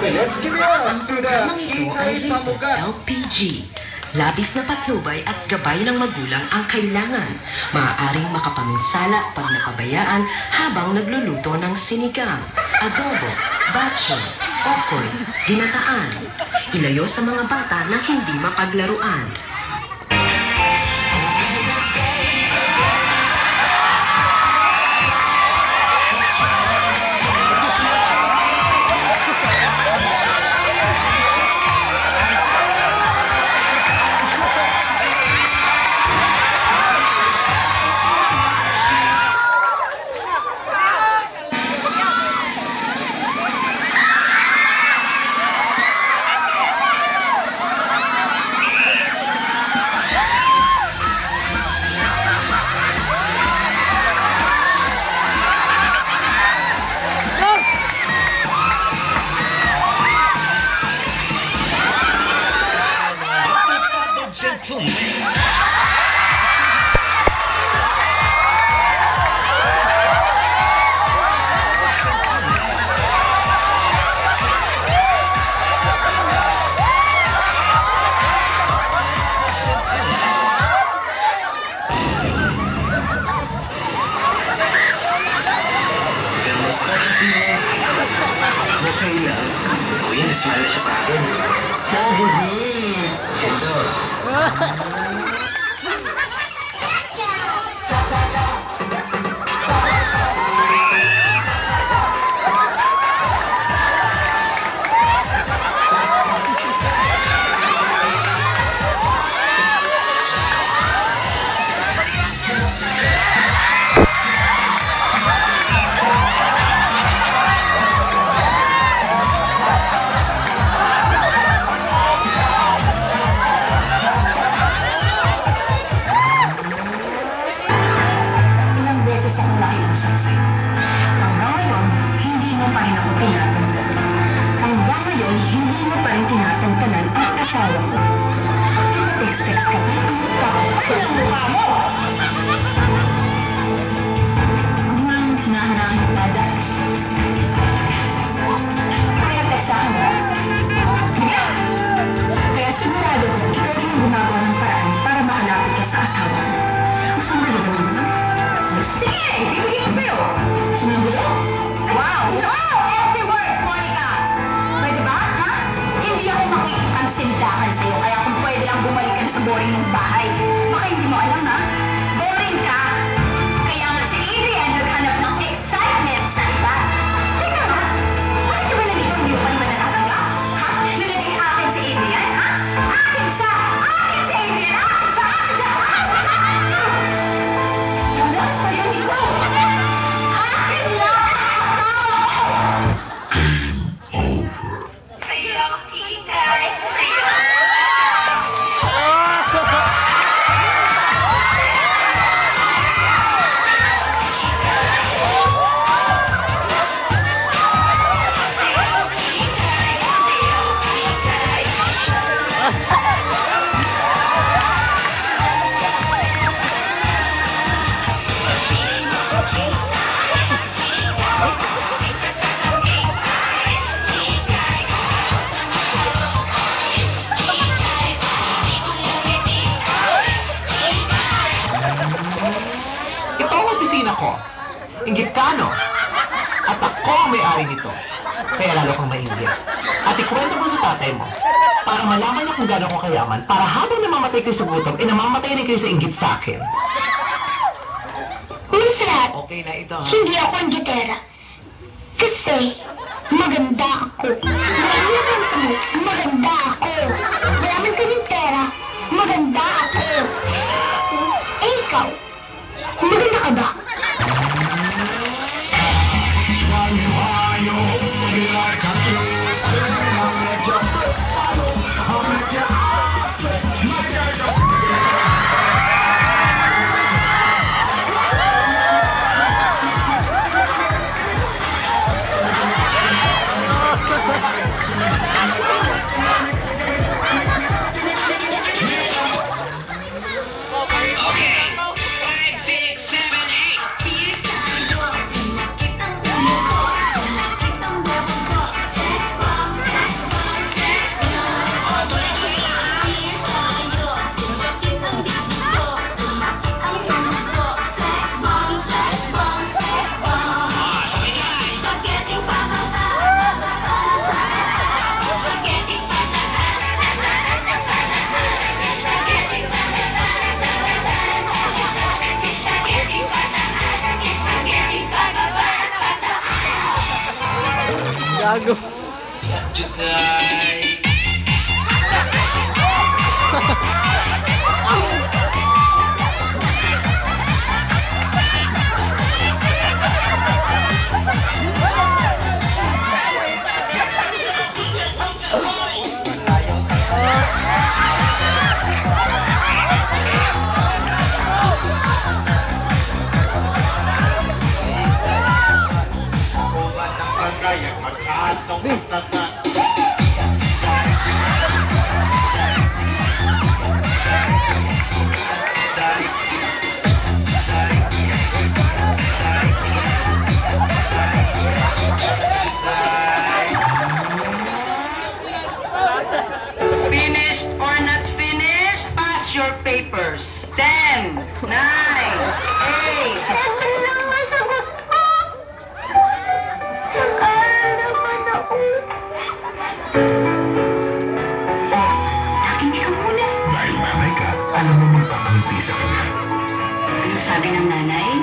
Let's give it on to the Ito ay Hikay Pamugas. LPG. Labis na patnubay at gabay ng magulang ang kailangan. Maaaring makapaminsala pag napabayaan habang nagluluto ng sinigang, adobo, batcho, okoy, ginataan. Ilayo sa mga bata na hindi mapaglaruan. Okay lang. Kuya, nasmala siya sa akin. Sabi din. Ito. Text ka pa? Kapal ang mukha mo! Ano nga yung sinaharang ng tada? Kaya teksahan mo? Kaya sigurado ko, ikaw rin ang gumagawa ng paraan para makalapit ka sa asawa mo. Gusto mo kaya gawin mo? Sige! Ibigay ko sa'yo! Sunod mo? Wow! Wow! Empty words, Monica! Pwede ba, ha? Hindi ako makikipagsindahan sa'yo, kaya kung pwede lang bumalik ka na sa boring ng bahay. Baka hindi mo alam, ha? Boring ka! Kaya nga si Adrian naghanap ng excitement sa iba. Teka nga, bakit ka ba nalito hindi mo pa naman natatanggap? Ha? Na naging akin si Adrian, ha? Akin siya! Akin si Adrian! Akin siya! Akin siya! Wala sa'yo nito! Akin lang ang asawa ko! Sa'yo, Hikay! Sa'yo! Ito ang opisina ko. Inggit ka, no? At ako ang may-ari nito. Kaya lalo kang mainggit. At ikwento mo sa tatay mo para malaman niya kung gano'n ko kayaman para habang namamatay kayo sa gutom, namamatay rin kayo sa inggit sa akin. Una sa lahat, Okay na ito, ha? hindi ako ang gitara. Kasi, maganda ako. Marami naman ako, maganda ako. Maraming kaming pera, maganda ako. Eh, ikaw, maganda ka ba? Thank you. alam mo magpapangiti sa kanya. Ano sabi ng nanay?